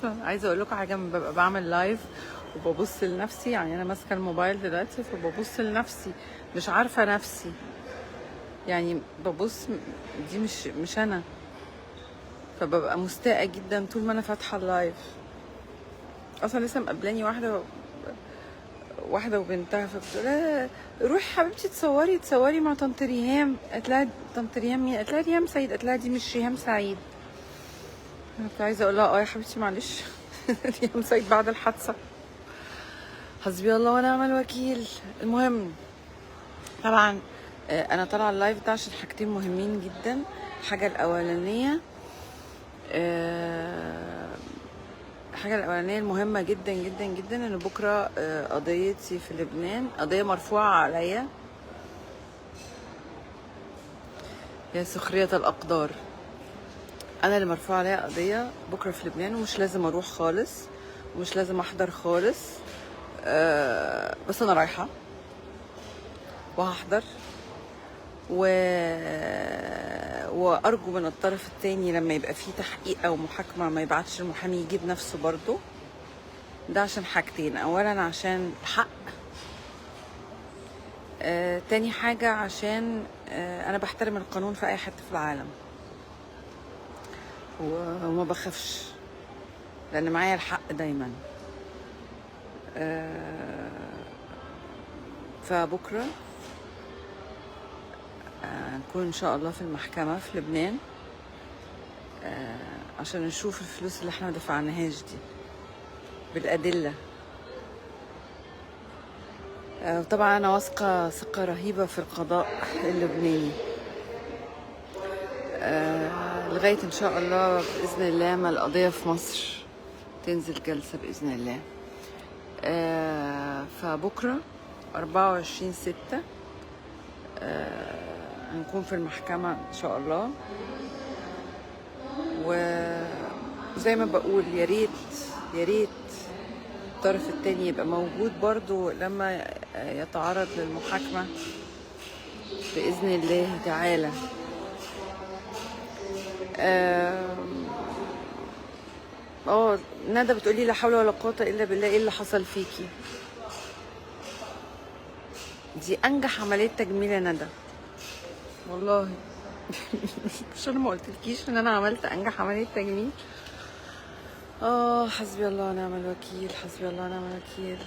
عايزه اقول لكم حاجه، لما ببقى بعمل لايف وببص لنفسي، يعني انا ماسكه الموبايل دلوقتي فببص لنفسي مش عارفه نفسي، يعني ببص دي مش انا، فببقى مستاءه جدا طول ما انا فاتحه اللايف. اصلا لسه مقابلاني واحده وبنتها، فبتقول لها روحي حبيبتي تصوري مع طنط ريهام. قالت لها طنط ريهام مين؟ قالت لها ريهام سعيد. قالت لها دي مش ريهام سعيد. انا كنت عايزه اقول لها اه يا حبيبتي معلش ريهام سعيد بعد الحادثه. حسبي الله ونعم الوكيل. المهم طبعا انا طالعه اللايف ده عشان حاجتين مهمين جدا. الحاجه الاولانيه المهمه جدا جدا جدا ان بكره قضيتي في لبنان قضيه مرفوعه عليا. يا سخريه الاقدار، انا اللي مرفوع عليا قضيه بكره في لبنان، ومش لازم اروح خالص ومش لازم احضر خالص. بس انا رايحه وهحضر وارجو من الطرف التاني لما يبقى فيه تحقيق او محاكمه ما يبعتش المحامي يجيب نفسه برضو. ده عشان حاجتين، اولا عشان الحق، تاني حاجه عشان انا بحترم القانون في اي حته في العالم وما بخافش لان معايا الحق دايما. فبكره نكون ان شاء الله في المحكمه في لبنان عشان نشوف الفلوس اللي احنا ما دفعناهاش دي بالادله. طبعا انا واثقه ثقه رهيبه في القضاء اللبناني لغايه ان شاء الله باذن الله ما القضيه في مصر تنزل جلسه باذن الله. فبكره 24/6 هنكون في المحكمه ان شاء الله. وزي ما بقول يا ريت الطرف التاني يبقى موجود برضو لما يتعرض للمحاكمة بإذن الله تعالى. ندى بتقولي لا حول ولا قوة إلا بالله، إيه اللي حصل فيكي؟ دي أنجح عملية تجميل يا ندى والله مش أنا ما قلتلكيش إن أنا عملت أنجح عملية تجميل؟ حسبي الله ونعم الوكيل، حسبي الله ونعم الوكيل.